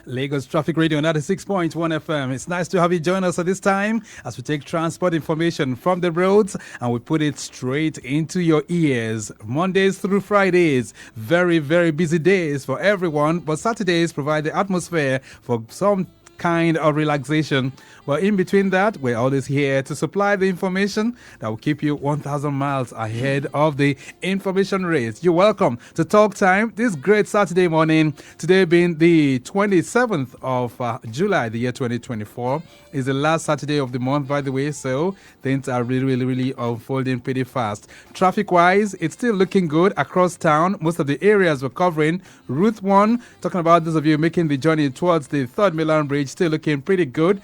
Lagos Traffic Radio 96.1 FM. It's nice to have you join us at this time as we take transport information from the roads and we put it straight into your ears. Mondays through Fridays, very, very busy days for everyone, but Saturdays provide the atmosphere for some kind of relaxation. But in between that, we're always here to supply the information that will keep you 1,000 miles ahead of the information race. You're welcome to Talk Time this great Saturday morning. Today being the 27th of July, the year 2024, is the last Saturday of the month, by the way, so things are really unfolding pretty fast. Traffic-wise, it's still looking good across town. Most of the areas we're covering, Route 1, talking about those of you making the journey towards the 3rd Milan Bridge, still looking pretty good.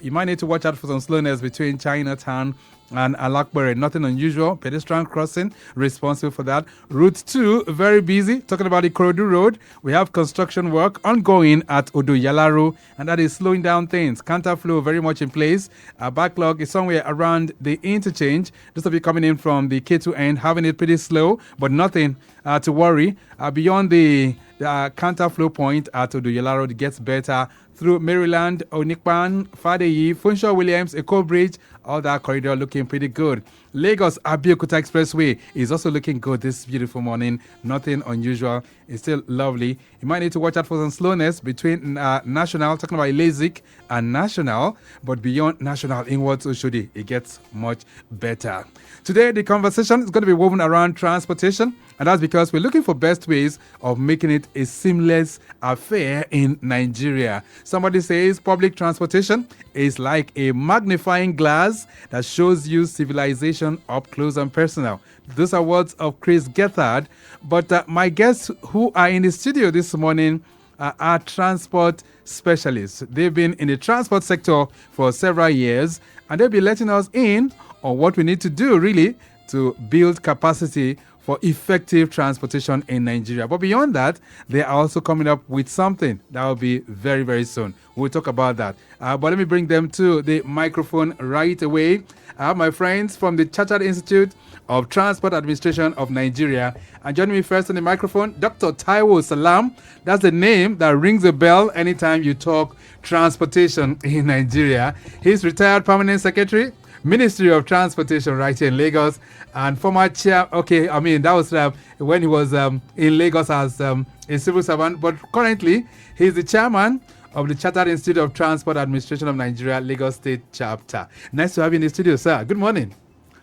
You might need to watch out for some slowness between Chinatown and Alakbere. Nothing unusual. Pedestrian crossing, responsible for that. Route 2, very busy. Talking about the Ikorodu Road, we have construction work ongoing at Odoyalaru, and that is slowing down things. Counterflow very much in place. Our backlog is somewhere around the interchange. Those of you coming in from the K2 end, having it pretty slow, but nothing to worry. Beyond the counterflow point at Odoyalaru, it gets better through Maryland, Onikpan, Fadeyi, Funshaw Williams, Eco Bridge, all that corridor looking pretty good. Lagos Abeokuta Expressway is also looking good this beautiful morning. Nothing unusual. It's still lovely. You might need to watch out for some slowness between National, talking about Lazik, and National, but beyond National inwards Oshodi, it gets much better. Today, the conversation is going to be woven around transportation, and that's because we're looking for best ways of making it a seamless affair in Nigeria. Somebody says public transportation is like a magnifying glass that shows you civilization up close and personal. Those are words of Chris Gethard. But my guests who are in the studio this morning are transport specialists. They've been in the transport sector for several years, and they'll be letting us in on what we need to do really to build capacity for effective transportation in Nigeria. But beyond that, they are also coming up with something that will be very, very soon. We'll talk about that. But let me bring them to the microphone right away. I have my friends from the Chartered Institute of Transport Administration of Nigeria. And joining me first on the microphone, Dr. Taiwo Salam. That's the name that rings a bell anytime you talk transportation in Nigeria. He's retired permanent secretary, Ministry of Transportation right here in Lagos, and former chair, that was when he was in Lagos as a civil servant, but currently he's the chairman of the Chartered Institute of Transport Administration of Nigeria, Lagos State Chapter. Nice to have you in the studio, sir. Good morning.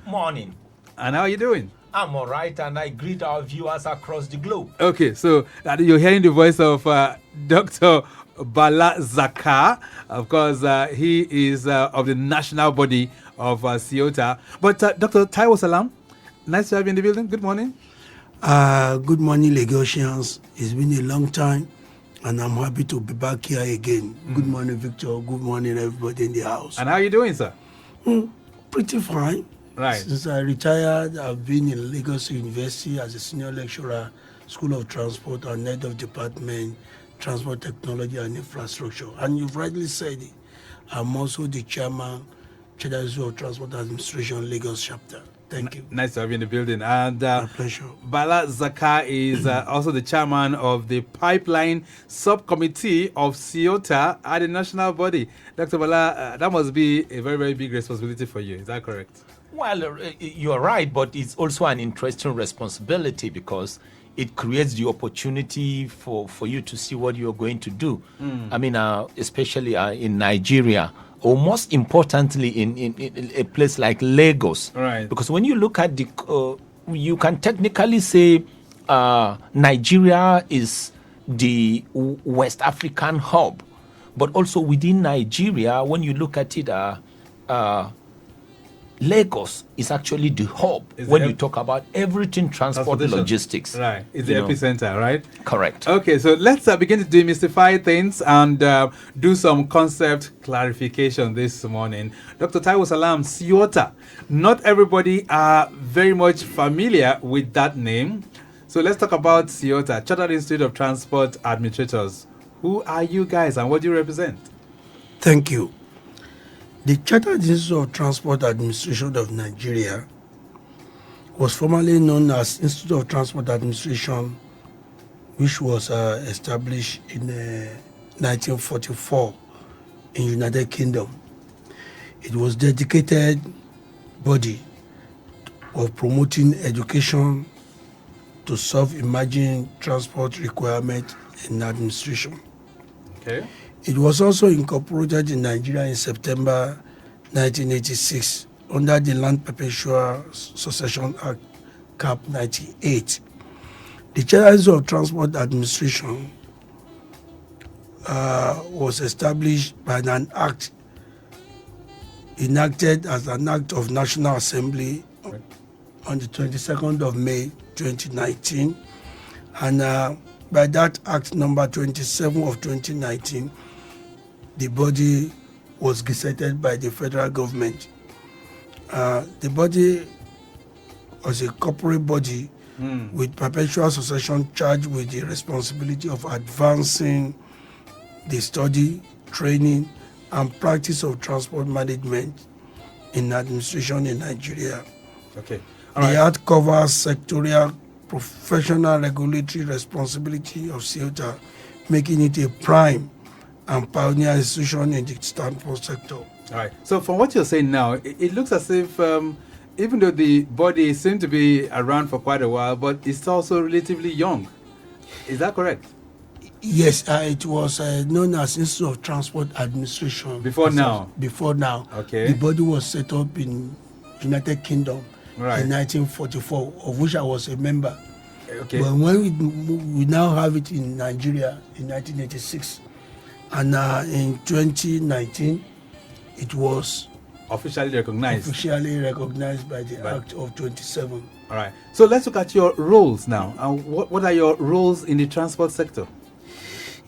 Morning. And how are you doing? I'm all right, and I greet our viewers across the globe. Okay, so you're hearing the voice of Dr. Bala Zakka. Of course, he is of the national body of CIOTA. But Dr. Taiwo Salam, nice to have you in the building. Good morning. Good morning, Lagosians. It's been a long time, and I'm happy to be back here again. Good morning, Victor. Good morning, everybody in the house. And how are you doing, sir? Pretty fine. Right. Since I retired, I've been in Lagos University as a senior lecturer, School of Transport, and head of department, Transport Technology and Infrastructure. And you've rightly said it. I'm also the chairman, Chartered Institute of Transport Administration, Lagos Chapter. Thank you. Nice to have you in the building. And My pleasure. Bala Zakka is also the chairman of the Pipeline Subcommittee of CIOTA at the national body. Dr. Bala, that must be a very, very big responsibility for you. Is that correct? Well, you're right, but it's also an interesting responsibility because it creates the opportunity for you to see what you're going to do. I mean, especially in Nigeria, or most importantly in a place like Lagos. Right. Because when you look at you can technically say Nigeria is the West African hub. But also within Nigeria, when you look at it, Lagos is actually the hub when you talk about everything transport logistics. Right. It's the epicenter, right? Correct. Okay, so let's begin to demystify things and do some concept clarification this morning. Dr. Taiwo Salam, CIOTA. Not everybody are very much familiar with that name. So let's talk about CIOTA, Chartered Institute of Transport Administrators. Who are you guys and what do you represent? Thank you. The Chartered Institute of Transport Administration of Nigeria was formerly known as Institute of Transport Administration, which was established in 1944 in United Kingdom. It was dedicated body of promoting education to solve emerging transport requirements in administration. Okay. It was also incorporated in Nigeria in September 1986 under the Land Perpetual Succession Act, Cap 98. The Channels of Transport Administration was established by an act enacted as an act of National Assembly on the 22nd of May 2019, and by that act number 27 of 2019, the body was gazetted by the federal government. The body was a corporate body with perpetual succession charged with the responsibility of advancing the study, training, and practice of transport management in administration in Nigeria. Okay. The act covers sectorial professional regulatory responsibility of CIOTA, making it a prime and pioneer institution in the transport sector. All right. So from what you're saying now, it looks as if even though the body seemed to be around for quite a while, but it's also relatively young. Is that correct? Yes, it was known as Institute of Transport Administration. Before now? Before now. Okay. The body was set up in United Kingdom Right. in 1944, of which I was a member. Okay. But when we now have it in Nigeria in 1986, and in 2019, it was Officially recognized. by the Act of 27. All right. So let's look at your roles now. And what are your roles in the transport sector?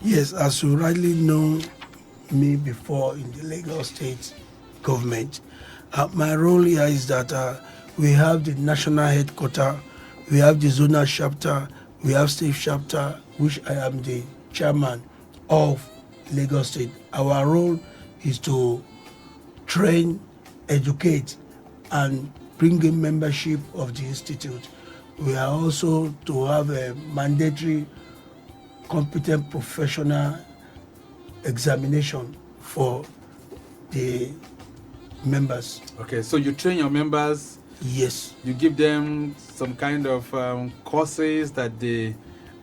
Yes, as you rightly know me before in the Lagos State government, my role here is that we have the national headquarters, we have the zonal chapter, we have state chapter, which I am the chairman of Lagos State. Our role is to train, educate, and bring in membership of the institute. We are also to have a mandatory competent professional examination for the members. Okay, so you train your members. Yes. You give them some kind of courses that they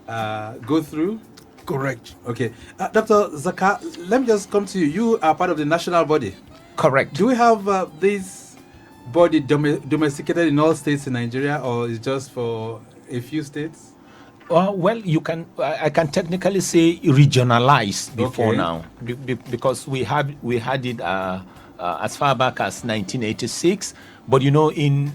go through. Correct. Okay, Dr. Zakka, let me just come to you. You are part of the national body. Correct. Do we have this body domesticated in all states in Nigeria, or is just for a few states? Well, I can technically say regionalized before Okay. now, because we had it as far back as 1986. But in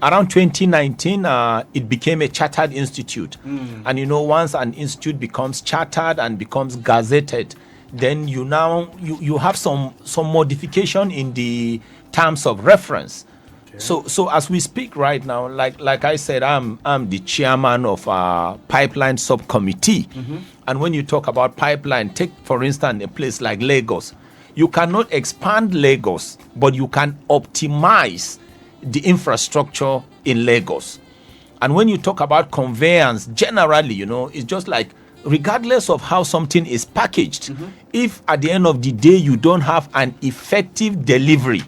around 2019, it became a chartered institute. And once an institute becomes chartered and becomes gazetted, then you have some modification in the terms of reference. Okay. So as we speak right now, like I said, I'm the chairman of our pipeline subcommittee. And when you talk about pipeline, take for instance a place like Lagos. You cannot expand Lagos, but you can optimize the infrastructure in Lagos. And when you talk about conveyance, generally, it's just like, regardless of how something is packaged, if at the end of the day you don't have an effective delivery,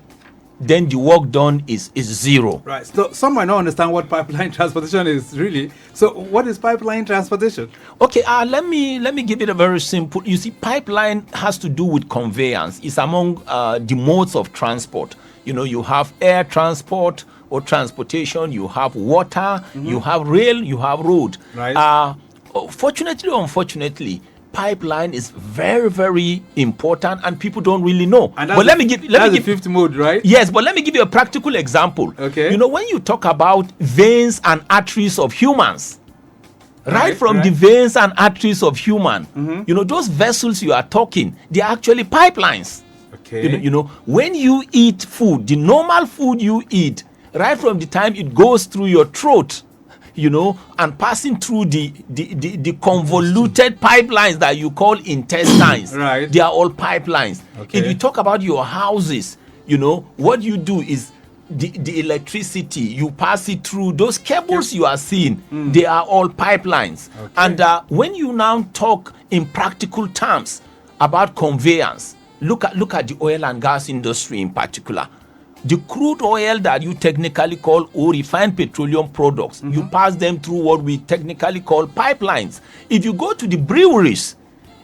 then the work done is zero. Right. So some might not understand what pipeline transportation is really. So what is pipeline transportation? Okay, let me give it a very simple. You see, pipeline has to do with conveyance. It's among the modes of transport. You have air transport or transportation, you have water, you have rail, you have road. Right. Fortunately or unfortunately, pipeline is very, very important, and people don't really know. And but let me give the fifth mode, right? Yes, but let me give you a practical example. Okay. When you talk about veins and arteries of humans, right from right. the veins and arteries of human, those vessels you are talking, they are actually pipelines. Okay. When you eat food, the normal food you eat, right from the time it goes through your throat, and passing through the convoluted pipelines that you call intestines. Right. They are all pipelines. Okay. If you talk about your houses, what you do is the electricity, you pass it through those cables you are seeing. They are all pipelines. Okay. And when you now talk in practical terms about conveyance, look at the oil and gas industry in particular. The crude oil that you technically call or refined petroleum products, you pass them through what we technically call pipelines. If you go to the breweries,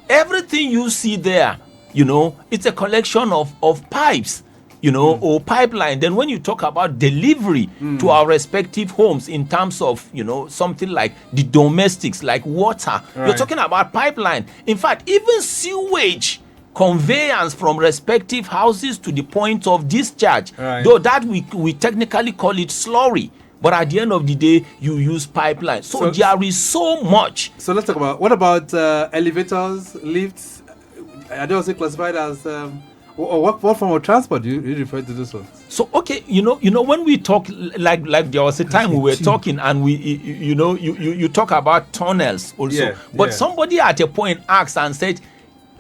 everything you see there, it's a collection of pipes, or pipeline. Then when you talk about delivery to our respective homes in terms of, something like the domestics, like water, right. You're talking about pipeline. In fact, even sewage conveyance from respective houses to the point of discharge, right. Though that we technically call it slurry, but at the end of the day you use pipeline. So there is so much. So let's talk about, what about elevators, lifts? Are they also classified as or what form of transport do you refer to this one? So okay, when we talk, like there was a time we were talking and we you talk about tunnels also, but somebody at a point asked and said,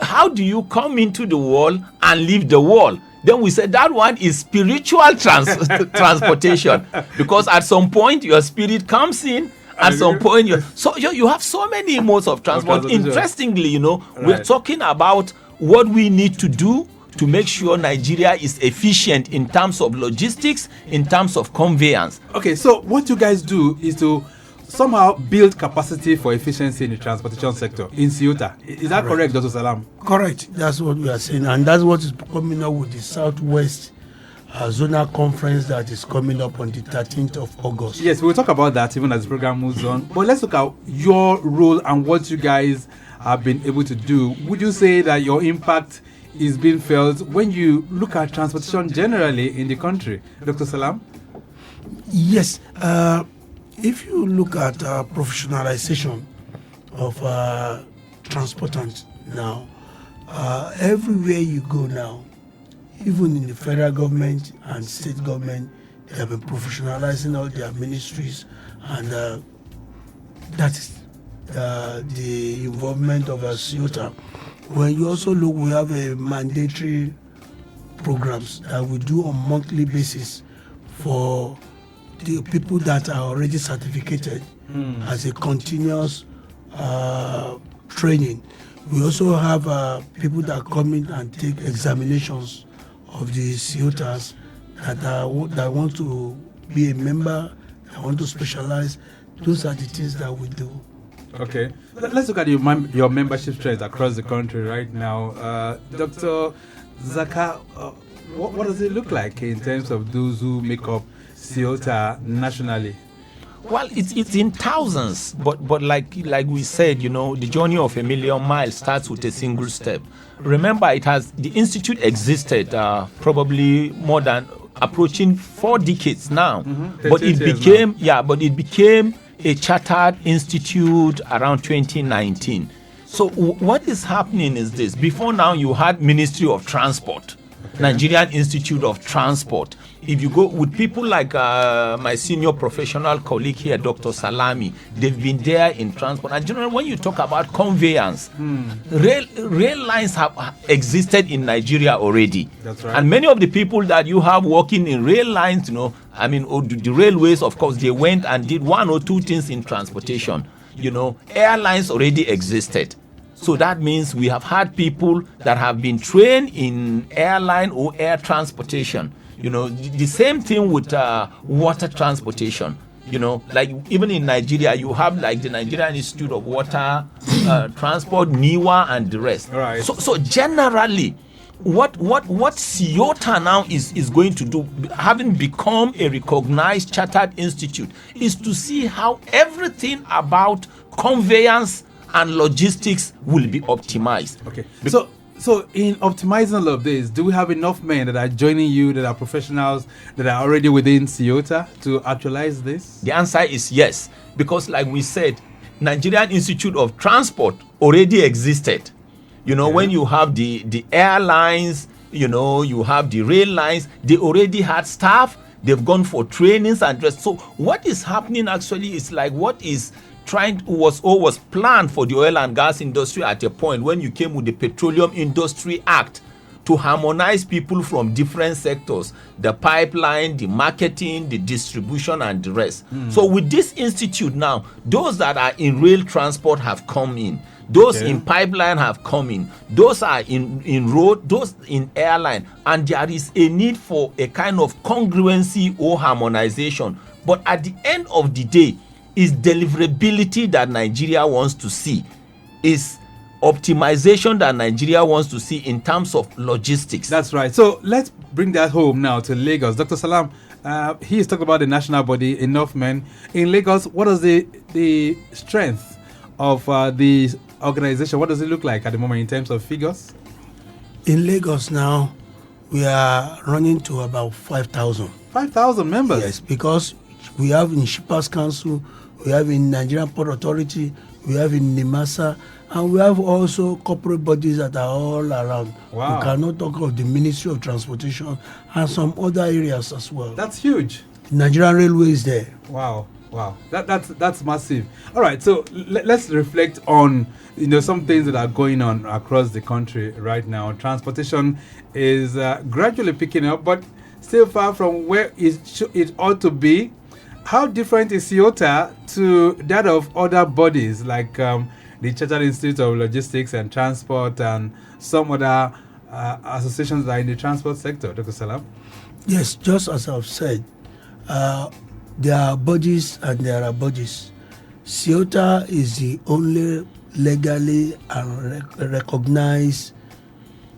how do you come into the wall and leave the wall? Then we said that one is spiritual transportation, because at some point your spirit comes in, at some point you have so many modes of transport. Interestingly, we're talking about what we need to do to make sure Nigeria is efficient in terms of logistics, in terms of conveyance. Okay, so what you guys do is to somehow build capacity for efficiency in the transportation sector in CIOTA. Is that correct, Dr. Salam? Correct. That's what we are saying. And that's what is coming up with the Southwest Zonal Conference that is coming up on the 13th of August. Yes, we'll talk about that even as the program moves on. But let's look at your role and what you guys have been able to do. Would you say that your impact is being felt when you look at transportation generally in the country? Dr. Salam? Yes. If you look at professionalization of transportants now, everywhere you go now, even in the federal government and state government, they have been professionalizing all their ministries, and that is the involvement of CIOTA. When you also look, we have a mandatory programs that we do on monthly basis for the people that are already certificated as a continuous training. We also have people that come in and take examinations of the CIOTAs that want to be a member, that want to specialize. Those are the things that we do. Okay, let's look at your membership trends across the country right now. Dr. Zakka, what does it look like in terms of those who make up CIOTA nationally? Well, it's in thousands, but like we said, the journey of a million miles starts with a single step. Remember, the institute existed probably more than approaching 4 decades now, but it became a chartered institute around 2019. So what is happening is this: before now, you had Ministry of Transport, Nigerian Institute of Transport. If you go with people like my senior professional colleague here, Dr. Salami, they've been there in transport. And generally, when you talk about conveyance, rail lines have existed in Nigeria already. That's right. And many of the people that you have working in rail lines, the railways, of course, they went and did 1 or 2 things in transportation. Airlines already existed. So that means we have had people that have been trained in airline or air transportation. The same thing with water transportation. Like even in Nigeria, you have like the Nigerian Institute of Water Transport, NIWA, and the rest. Right. So generally, what CIOTA now is going to do, having become a recognized chartered institute, is to see how everything about conveyance and logistics will be optimized. Okay. So in optimizing all of this, do we have enough men that are joining you, that are professionals, that are already within CIOTA to actualize this? The answer is yes, because like we said, Nigerian Institute of Transport already existed. When you have the airlines, you have the rail lines, they already had staff, they've gone for trainings and just. So what is happening actually is like what is was planned for the oil and gas industry at a point when you came with the Petroleum Industry Act, to harmonize people from different sectors, the pipeline, the marketing, the distribution, and the rest. So with this institute now, those that are in rail transport have come in. Those in pipeline have come in. Those are in road, those in airline. And there is a need for a kind of congruency or harmonization. But at the end of the day, is deliverability that Nigeria wants to see, is optimization that Nigeria wants to see in terms of logistics. That's right. So let's bring that home now to Lagos. Dr. Salam, he's talking about the national body, Enough Men. In Lagos, what is the strength of the organization? What does it look like at the moment in terms of figures? In Lagos now, we are running to about 5,000. 5,000 members? Yes, because we have in Shippers Council, we have in Nigerian Port Authority, we have in NIMASA, and we have also corporate bodies that are all around. Wow. We cannot talk of the Ministry of Transportation and some other areas as well. That's huge. Nigerian Railway is there. Wow. That's massive. All right, so let's reflect on some things that are going on across the country right now. Transportation is gradually picking up, but still far from where it ought to be. How different is CIOTA to that of other bodies like the Chartered Institute of Logistics and Transport and some other associations that are in the transport sector, Dr. Salam? Yes, just as I've said, there are bodies and there are bodies. CIOTA is the only legally and recognized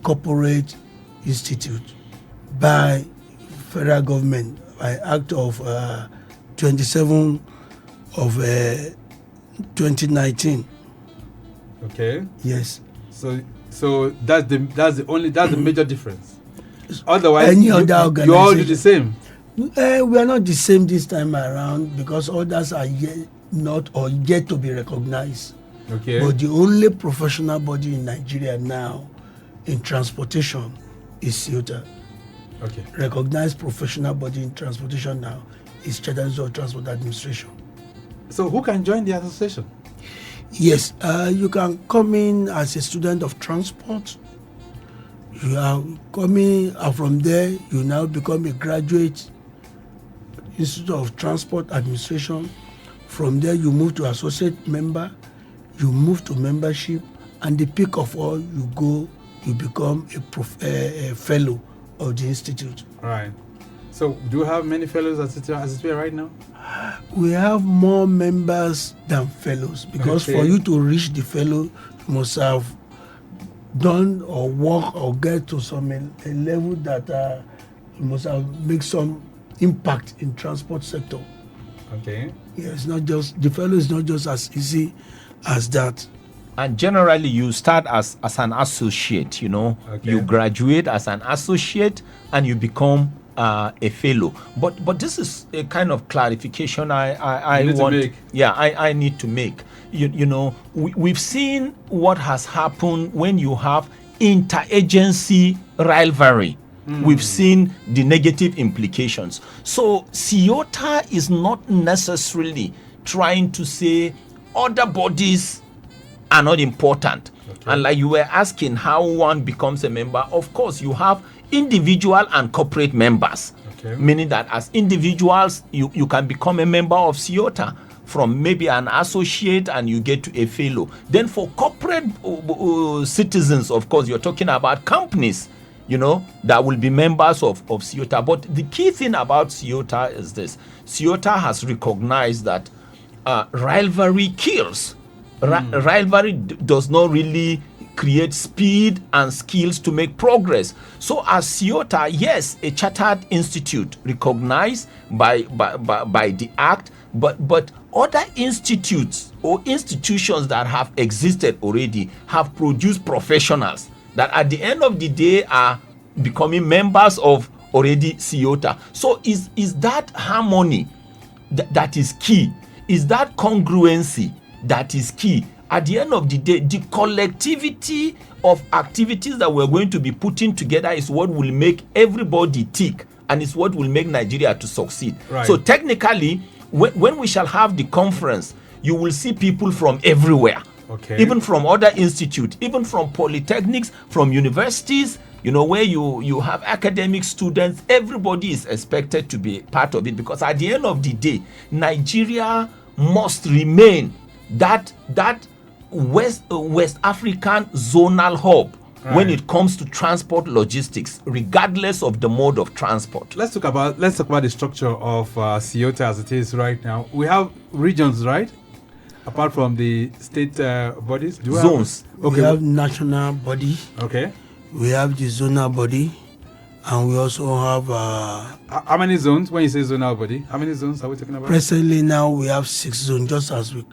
corporate institute by federal government by Act of 27 of 2019. Okay. Yes. So that's the major difference. Otherwise, any other organization, you all do the same. We are not the same this time around because others are yet to be recognized. Okay. But the only professional body in Nigeria now in transportation is CIOTA. Okay. Recognized professional body in transportation now is Chartered Institute of Transport Administration. So who can join the association? Yes, you can come in as a student of transport. You are coming, and from there you now become a graduate Institute of Transport Administration. From there you move to associate member, you move to membership, and the peak of all, you become a fellow of the institute. All right. So do you have many fellows as it were right now? We have more members than fellows because for you to reach the fellow, you must have done or work or get to some a level that you must have make some impact in transport sector. Okay. Yeah, it's not just the fellow is not just as easy as that. And generally, you start as an associate. Okay. You graduate as an associate and you become a fellow. But this is a kind of clarification I want to make. Yeah, I need to make. We've seen what has happened when you have interagency rivalry. We've seen the negative implications. So CIOTA is not necessarily trying to say other bodies are not important. Okay. And like you were asking how one becomes a member, of course you have individual and corporate members. Okay. Meaning that as individuals you can become a member of CIOTA from maybe an associate and you get to a fellow. Then for corporate citizens, of course, you're talking about companies, that will be members of CIOTA. But the key thing about CIOTA is this. CIOTA has recognized that rivalry kills. Rivalry does not really create speed and skills to make progress. So as CIOTA, yes, a chartered institute recognized by the act, but other institutes or institutions that have existed already have produced professionals that at the end of the day are becoming members of already CIOTA. So is that harmony that is key? Is that congruency that is key? At the end of the day, the collectivity of activities that we're going to be putting together is what will make everybody tick, and it's what will make Nigeria to succeed. Right. So technically, when we shall have the conference, you will see people from everywhere. Okay. Even from other institutes, even from polytechnics, from universities, where you have academic students. Everybody is expected to be part of it, because at the end of the day, Nigeria must remain that West African zonal hub when it comes to transport logistics, regardless of the mode of transport. Let's talk about the structure of CIOTA as it is right now. We have regions, right? Apart from the state bodies, zones. We have national body. Okay. We have the zonal body, and we also have. How many zones? When you say zonal body, how many zones are we talking about? Presently, now we have 6 zones, just as we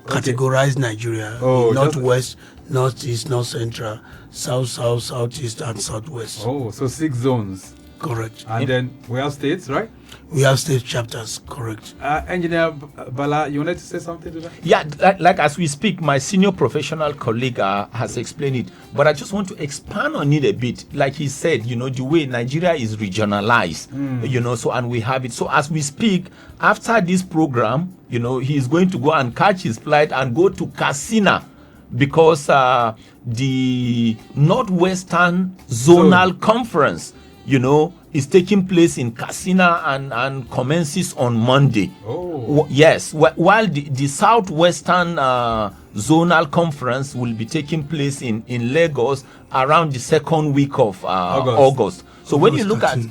categorize Nigeria: northwest, northeast, north central, south, southeast, and southwest. Oh, so 6 zones. Correct. And then we have states, right? We have state chapters. Correct. Engineer Bala, you wanted to say something to that? Yeah, like as we speak, my senior professional colleague has explained it, but I just want to expand on it a bit. Like he said, the way Nigeria is regionalized, so, and we have it. So as we speak, after this program, he is going to go and catch his flight and go to Katsina, because the Northwestern Zonal Conference, is taking place in Katsina and commences on Monday. Oh. Yes, while the Southwestern Zonal Conference will be taking place in Lagos around the second week of August. So when you look 13.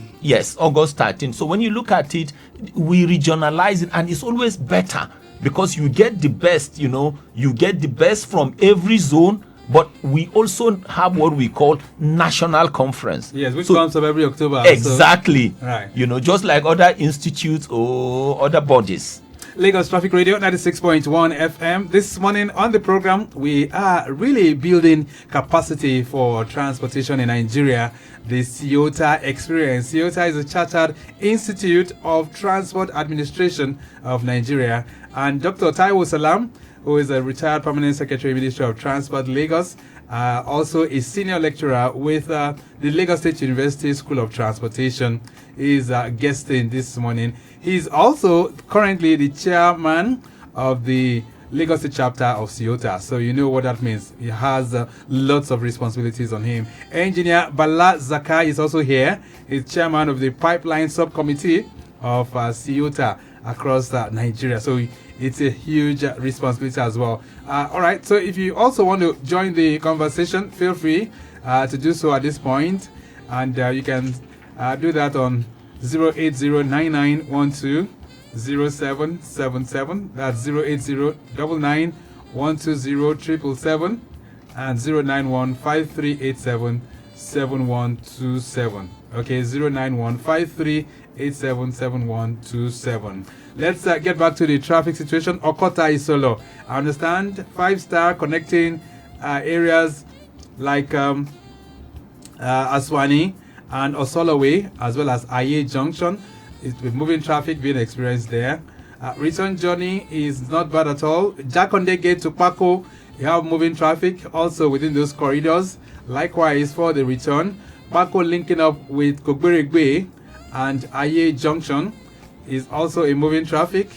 August 13. So when you look at it, we regionalize it, and it's always better, because you get the best, you get the best from every zone. But we also have what we call national conference. Yes, which comes up every October. Exactly. So, right. Just like other institutes or other bodies. Lagos Traffic Radio 96.1 FM. This morning on the program, we are really building capacity for transportation in Nigeria. The CIOTA experience. CIOTA is a chartered Institute of Transport Administration of Nigeria. And Dr. Taiwo Salam, who is a retired permanent secretary, Ministry of Transport, Lagos, also a senior lecturer with the Lagos State University School of Transportation, is guesting this morning. He's also currently the chairman of the Lagos State chapter of CIOTA, so you know what that means. He has lots of responsibilities on him. Engineer Bala Zakka is also here. He's chairman of the pipeline subcommittee of CIOTA across Nigeria. So it's a huge responsibility as well. All right, so if you also want to join the conversation, feel free to do so at this point. And you can do that on 08099120777. That's 08099120777 and 09153877127. Okay, 09153877127. Let's get back to the traffic situation. Okota Isolo. I understand 5-star connecting areas like Aswani and Osoloway, as well as Aye Junction. It's with moving traffic being experienced there. Return journey is not bad at all. Jakonde Gate to Pako, you have moving traffic also within those corridors. Likewise for the return, Pako linking up with Kogberegbe and Aye Junction is also a moving traffic.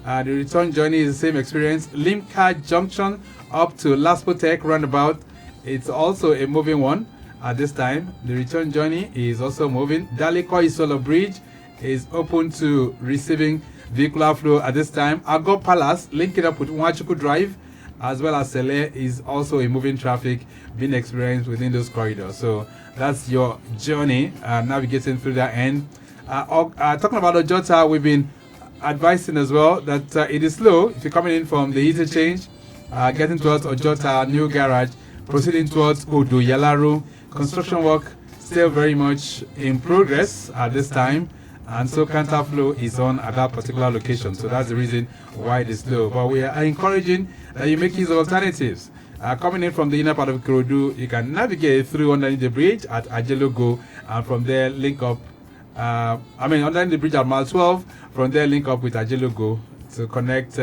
The return journey is the same experience. Limca Junction up to Laspotek roundabout, it's also a moving one at this time. The return journey is also moving. Daleko Isolo Bridge is open to receiving vehicular flow at this time. Ago Palace linking up with Nwachuku Drive as well as Sele is also a moving traffic being experienced within those corridors. So that's your journey navigating through that end. Talking about Ojota, we've been advising as well that it is slow if you're coming in from the interchange, getting towards Ojota New Garage, proceeding towards Odo Yalaru. Construction work still very much in progress at this time, and so counter flow is on at that particular location. So that's the reason why it is slow. But we are encouraging that you make use of alternatives. Coming in from the inner part of Ikorodu, you can navigate through underneath the bridge at Ajelogo, and from there link up. Underneath the bridge at Mile 12, from there link up with Ajelogo to connect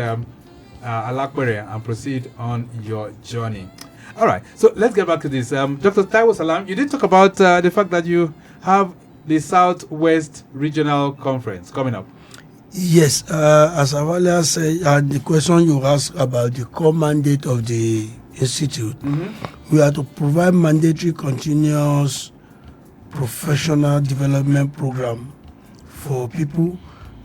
Alakwere and proceed on your journey. All right, so let's get back to this. Dr. Taiwo Salam, you did talk about the fact that you have the Southwest Regional Conference coming up. Yes, as I've earlier said, the question you asked about the core mandate of the institute, we are to provide mandatory continuous professional development program for people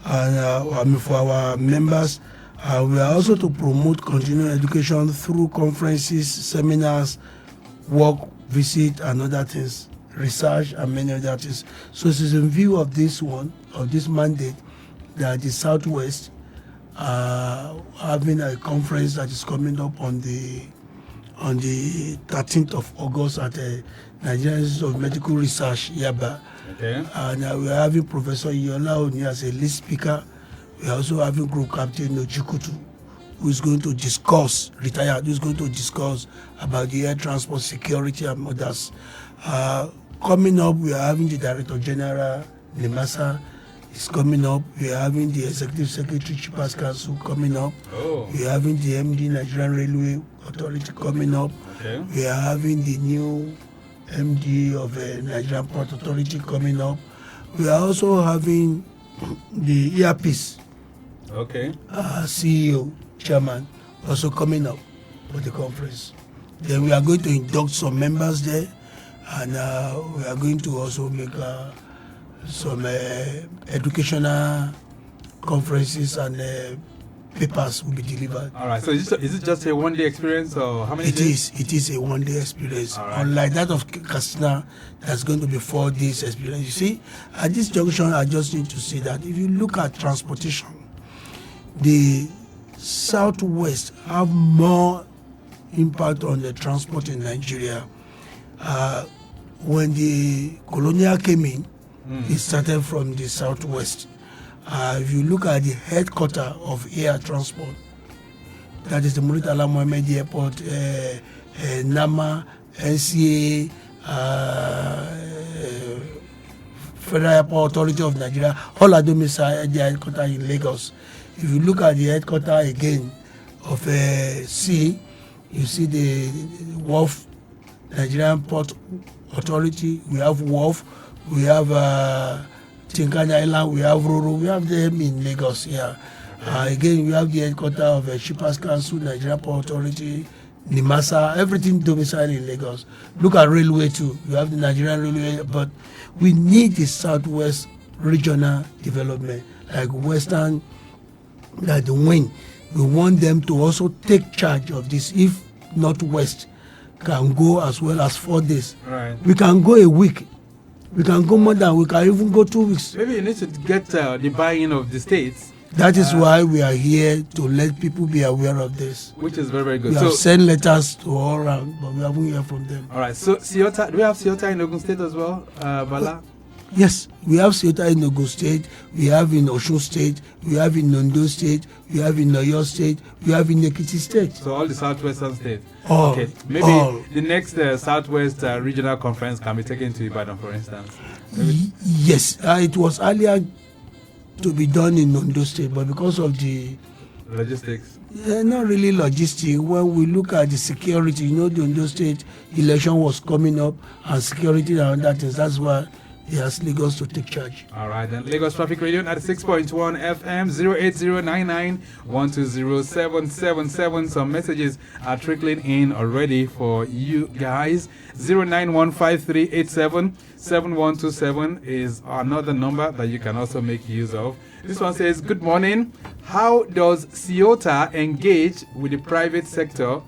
and for our members. We are also to promote continuing education through conferences, seminars, work, visit, and other things, research, and many other things. So it is in view of this mandate, that the Southwest having a conference that is coming up on the 13th of August at the Nigerian Institute of Medical Research, Yaba. Okay. And we are having Professor Yola Oni as a lead speaker. We are also having Group Captain Ojikutu, who is going to discuss, retired, who is going to discuss about the air transport security and others. Coming up, we are having the Director General, Nemasa, is coming up. We are having the Executive Secretary, Chiefs Council coming up. Oh. We are having the MD, Nigerian Railway Authority coming up. Okay. We are having the new MD of Nigerian Port Authority coming up. We are also having the ERPs, Okay. CEO, Chairman, also coming up for the conference. Then we are going to induct some members there, and we are going to also make some educational conferences and papers will be delivered. All right. So is it just a one-day experience, or how many It days? is a one-day experience. All right. Unlike that of Katsina, that's going to be 4 days experience. You see, at this junction, I just need to say that if you look at transportation, the Southwest have more impact on the transport in Nigeria. When the colonial came in, it started from the Southwest. If you look at the headquarters of air transport, that is the Muritala Mohammed Airport, NAMA, NCA, Federal Airport Authority of Nigeria, all are domiciled at the headquarters in Lagos. If you look at the headquarters again of sea, you see the Wharf, Nigerian Port Authority, we have Wharf, we have Tinkanya Island, we have Roro, we have them in Lagos here. Again, we have the headquarters of Shippers Council, Nigerian Port Authority, Nimasa, everything domiciled in Lagos. Look at railway too. We have the Nigerian Railway, but we need the Southwest regional development, like Western, like the wing. We want them to also take charge of this. If Northwest can go as well as 4 days, Right. we can go a week. We can go more than, we can even go 2 weeks. Maybe you need to get the buy-in of the states, That is why we are here, to let people be aware of this. which is very, very good. We have sent letters to all around, but we haven't heard from them. All right. So CIOTA, do we have CIOTA in Ogun State as well, Bala? Yes, we have CIOTA in Ogun State, we have in Osun State, we have in Ondo State, we have in Oyo State, we have in Ekiti State. So all the southwestern states. All, Okay. Maybe all. the next Southwest Regional Conference can be taken to Ibadan, for instance. Maybe. Yes, it was earlier to be done in Ondo State, but because of the Logistics. not really logistic, when we look at the security, you know, the Ondo State election was coming up, and security and other things, that's why he has Lagos to take charge. All right, then Lagos Traffic Radio 96.1 FM 08099120777. Some messages are trickling in already for you guys. 09153877127 is another number that you can also make use of. This one says, good morning. How does CIOTA engage with the private sector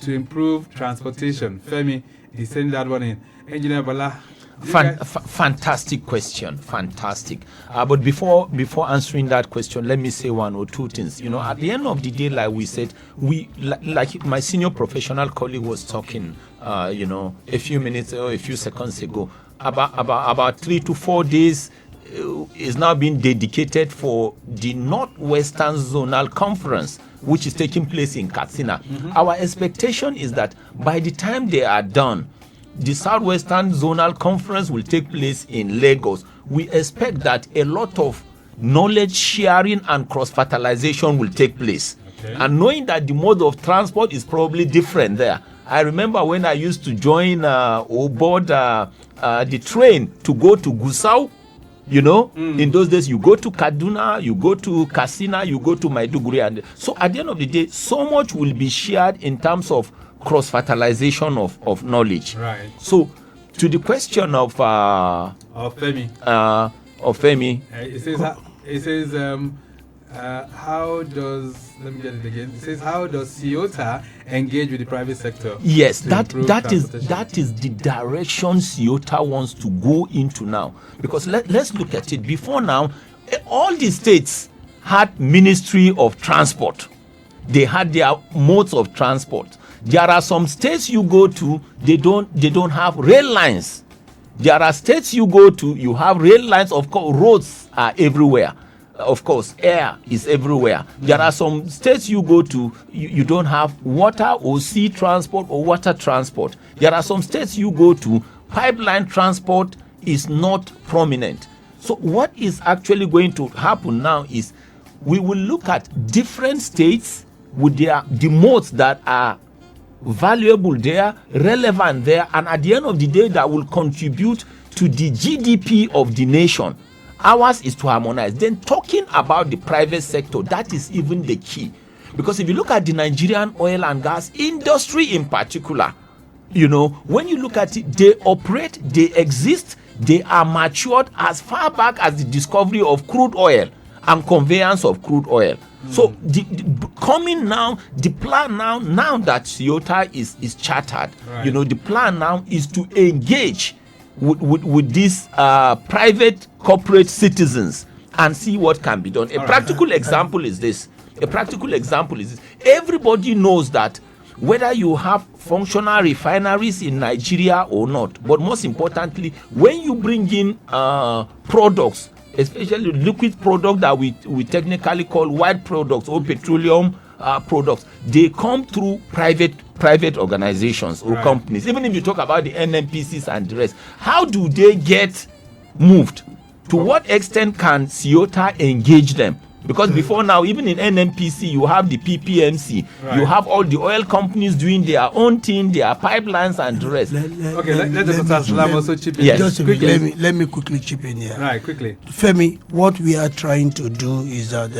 to improve transportation? Femi is sending that one in. Engineer Bala. Fantastic question, fantastic. But before answering that question, let me say one or two things. You know, at the end of the day, like we said, like my senior professional colleague was talking, you know, a few minutes or a few seconds ago, about 3 to 4 days is now being dedicated for the Northwestern Zonal Conference, which is taking place in Katsina. Our expectation is that by the time they are done, the Southwestern Zonal Conference will take place in Lagos. We expect that a lot of knowledge sharing and cross-fertilization will take place. Okay. And knowing that the mode of transport is probably different there. I remember when I used to join or board the train to go to Gusau. You know, in those days, you go to Kaduna, you go to Katsina, you go to Maiduguri. And so at the end of the day, so much will be shared in terms of cross-fertilization of knowledge. Right. So to the question of Femi. It says how does, let me get it again. It says, how does CIOTA engage with the private sector? Yes, that is the direction CIOTA wants to go into now. Because let's look at it. Before now, all the states had Ministry of Transport. They had their modes of transport. There are some states you go to, they don't have rail lines. There are states you go to, you have rail lines. Of course, roads are everywhere. Of course, air is everywhere. There are some states you go to, you don't have water or sea transport or water transport. There are some states you go to, pipeline transport is not prominent. So what is actually going to happen now is we will look at different states with the modes that are valuable there, relevant there, and at the end of the day that will contribute to the GDP of the nation. Ours is to harmonize. Then talking about the private sector, that is even the key. Because if you look at the Nigerian oil and gas industry in particular, when you look at it, they operate, they exist, they are matured as far back as the discovery of crude oil and conveyance of crude oil. So the coming now, the plan now that CIOTA is chartered, right. The plan now is to engage with these private corporate citizens and see what can be done. A practical example is this. Everybody knows that whether you have functional refineries in Nigeria or not, but most importantly, when you bring in products, especially liquid product that we technically call white products or petroleum products, they come through private organizations or companies. Even if you talk about the NNPCs and the rest, how do they get moved? To what extent can CIOTA engage them? Because before now, even in NNPC, you have the PPMC, you have all the oil companies doing their own thing, their pipelines and the rest. Let Dr. Salam also chip in. Yes. Just quickly, let me quickly chip in here. Right, quickly. Femi, what we are trying to do is that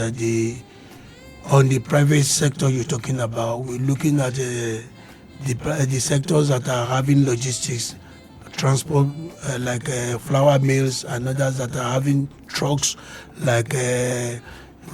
on the private sector you're talking about, we're looking at the sectors that are having logistics, transport, like flour mills, and others that are having trucks, like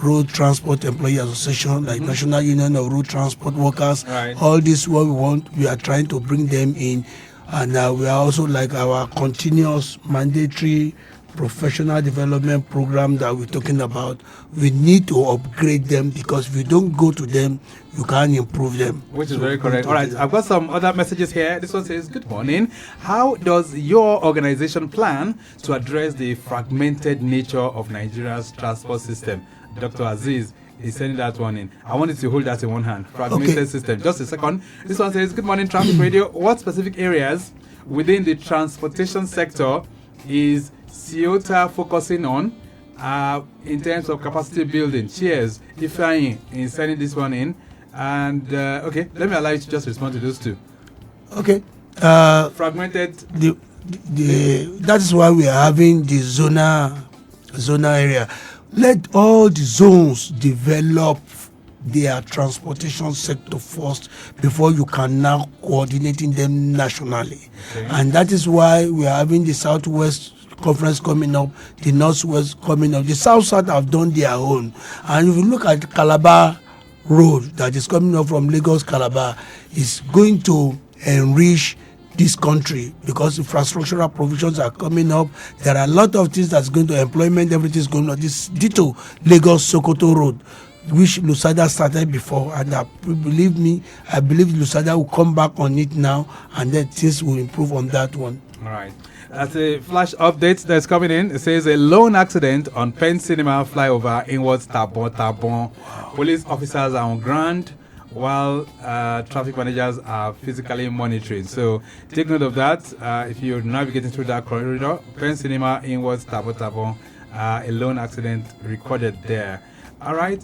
Road Transport Employee Association, like National Union of Road Transport Workers. Right. All this what we want, we are trying to bring them in, and we are also like our continuous mandatory professional development program that we're talking about. We need to upgrade them, because if you don't go to them, you can't improve them. Which is very correct. All right, I've got some other messages here. This one says, good morning. How does your organization plan to address the fragmented nature of Nigeria's transport system? Dr. Aziz is sending that one in. I wanted to hold that in one hand. Fragmented system. Just a second. This one says, good morning, Traffic Radio. What specific areas within the transportation sector is CIOTA focusing on in terms of capacity building? Cheers. Ifeanyi is sending this one in. And okay, let me allow you to just respond to those two. Okay. Fragmented. That is why we are having the zona area. Let all the zones develop their transportation sector first before you can now coordinating them nationally. Okay. And that is why we are having the Southwest Conference coming up, the Northwest coming up. The South have done their own. And if you look at Calabar Road that is coming up from Lagos, Calabar, is going to enrich this country, because infrastructural provisions are coming up. There are a lot of things that's going to employment, everything is going on. This Ditto Lagos Sokoto Road, which Lusada started before, and believe Lusada will come back on it now, and then things will improve on that one. All right. That's a flash update that's coming in. It says a lone accident on Penn Cinema flyover inwards Tabon. Wow. Police officers are on ground while traffic managers are physically monitoring. So take note of that. If you're navigating through that corridor, Penn Cinema inwards Tabon, a lone accident recorded there. All right,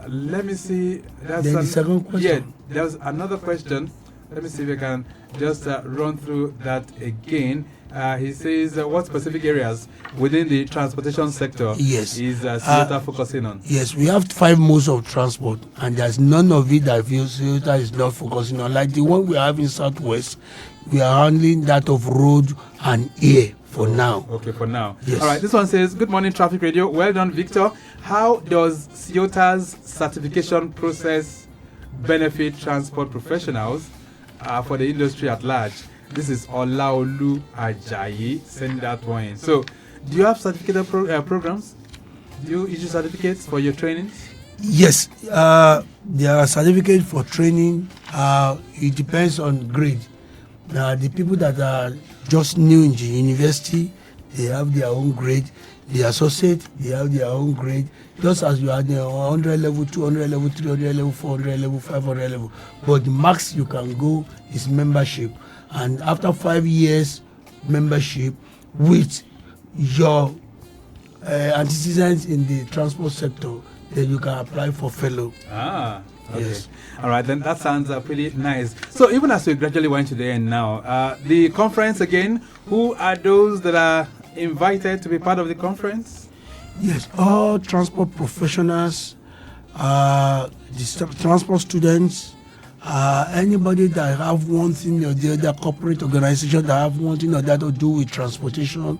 let me see. That's the second question. Yeah, there's another question. Let me see if I can just run through that again. He says, what specific areas within the transportation sector Yes. is CIOTA focusing on? Yes, we have 5 modes of transport, and there's none of it that CIOTA is not focusing on. Like the one we have in Southwest, we are handling that of road and air for now. Okay, for now. Yes. All right, this one says, good morning, Traffic Radio. Well done, Victor. How does CIOTA's certification process benefit transport professionals for the industry at large? This is Olaolu Ajayi sending that one in. So, do you have certificate programs? Do you issue certificates for your trainings? Yes, there are certificates for training. It depends on grade. The people that are just new in the university, they have their own grade. The associate, they have their own grade. Just as you are the 100 level, 200 level, 300 level, 400 level, 500 level. But the max you can go is membership. And after 5 years membership with your antecedents in the transport sector, then you can apply for fellow. Okay. Yes. All right, then that sounds pretty nice. So even as we gradually went to the end now, the conference again, who are those that are invited to be part of the conference? Yes, all transport professionals, transport students, anybody that have one thing or the other, corporate organization that have one thing or that to do with transportation.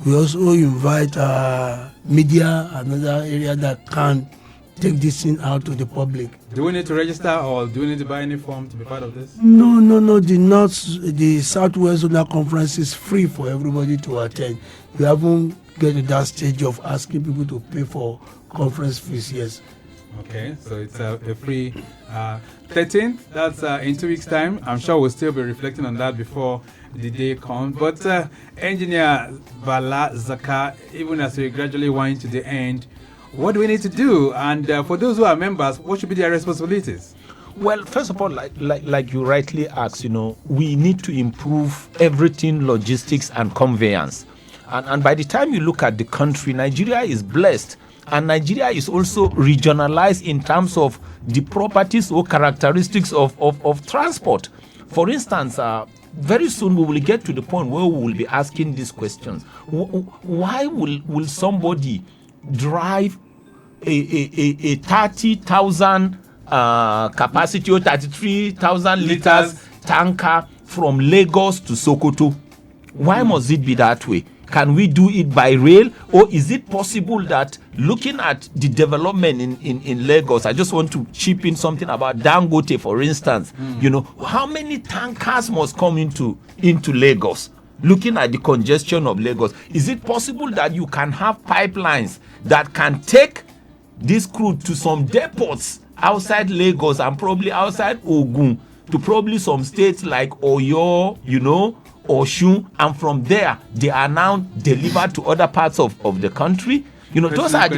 We also invite media, another area that can take this thing out to the public. Do we need to register or do we need to buy any form to be part of this? No. The Southwest Zonal Conference is free for everybody to attend. We haven't get to that stage of asking people to pay for conference fees. Yes. Okay, so it's a free 13th. That's in 2 weeks' time. I'm sure we'll still be reflecting on that before the day comes. But Engineer Bala, Zakka, even as we gradually wind to the end, what do we need to do? And for those who are members, what should be their responsibilities? Well, first of all, like you rightly asked, we need to improve everything, logistics and conveyance. And by the time you look at the country, Nigeria is blessed. And Nigeria is also regionalized in terms of the properties or characteristics of transport. For instance, very soon we will get to the point where we will be asking these questions. Why will somebody drive a 30,000 capacity or 33,000 liters tanker from Lagos to Sokoto? Why must it be that way? Can we do it by rail, or is it possible that looking at the development in Lagos, I just want to chip in something about Dangote, for instance. How many tankers must come into Lagos? Looking at the congestion of Lagos, is it possible that you can have pipelines that can take this crude to some depots outside Lagos and probably outside Ogun to probably some states like Oyo, Oshun, and from there they are now delivered to other parts of the country? Those are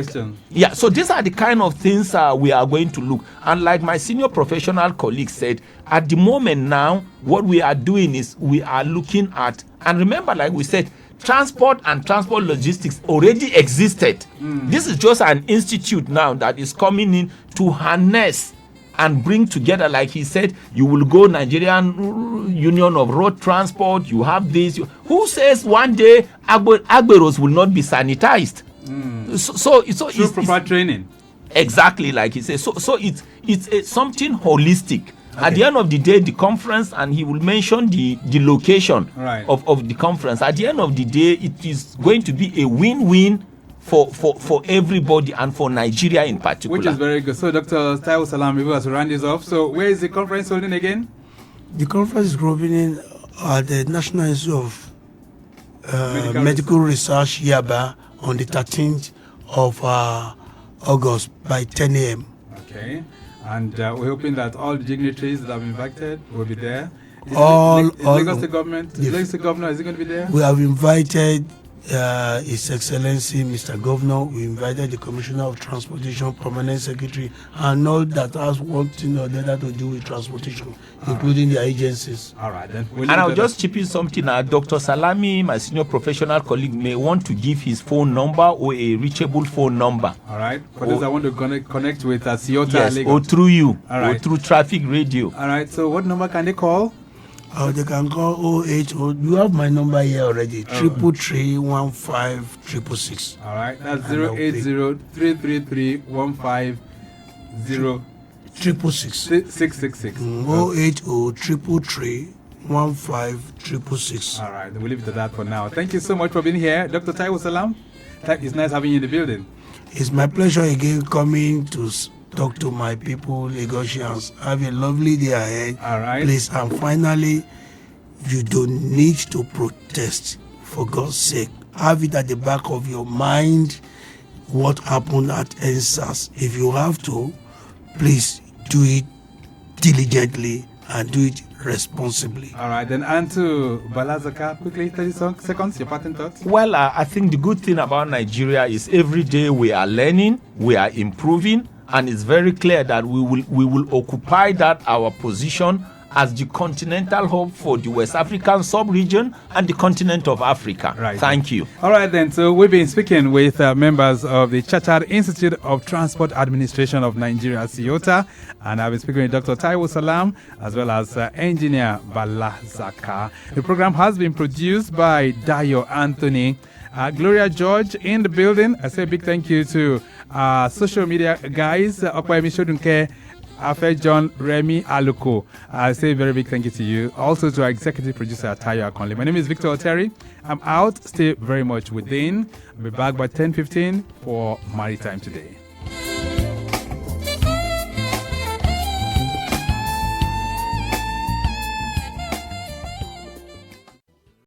so these are the kind of things we are going to look. And like my senior professional colleague said, at the moment now, what we are doing is we are looking at, and remember, like we said, transport and transport logistics already existed. This is just an institute now that is coming in to harness and bring together, like he said, you will go Nigerian Union of Road Transport, you have this. Who says one day Agberos will not be sanitized? So it's proper training. Exactly, like he says. So it's something holistic. Okay. At the end of the day, the conference, and he will mention the location of the conference. At the end of the day, it is going to be a win-win for everybody and for Nigeria in particular. Which is very good. So, Dr. Taiwo, Salam, we will round this off. So, where is the conference holding again? The conference is holding at the National Institute of Medical Research, Yaba, on the 13th of August by 10 a.m. Okay. And we're hoping that all the dignitaries that have been invited will be there. All Lagos State government, is it going to be there? We have invited His Excellency, Mr. Governor, we invited the Commissioner of Transportation, Permanent Secretary, and all that has one thing or the other to do with transportation, including the agencies. All right, then. And I'll just chip in something. Dr. Salami, my senior professional colleague, may want to give his phone number or a reachable phone number. All right. For those that want to connect with CIOTA, yes, Lagos. or through you, all right, or through traffic radio. All right. So what number can they call? They can call 080. You have my number here already. 333-15-666. All right. That's 080-333-150. 666. 080-333-150-666. All right. We'll leave it at that for now. Thank you so much for being here, Dr. Taiwo Salam. It's nice having you in the building. It's my pleasure again coming to talk to my people, Lagosians. Have a lovely day ahead. All right. Please, and finally, you don't need to protest, for God's sake. Have it at the back of your mind what happened at NSAS. If you have to, please do it diligently and do it responsibly. All right, then on to Bala, Zakka, quickly, 30 seconds, your parting thoughts. Well, I think the good thing about Nigeria is every day we are learning, we are improving, and it's very clear that we will occupy that our position as the continental hub for the West African sub-region and the continent of Africa. Right. Thank you. All right, then. So we've been speaking with members of the Chartered Institute of Transport Administration of Nigeria, CIOTA, and I've been speaking with Dr. Taiwo Salam as well as engineer Bala Zakka. The program has been produced by Dayo Anthony. Gloria George in the building. I say a big thank you to social media guys, Okwemi Shodunke, Afe John, Remy Aluko. I say a very big thank you to you. Also to our executive producer, Taiwo Akonle. My name is Victor Oteri. I'm out. Stay very much within. I'll be back by 10:15 for Maritime Today.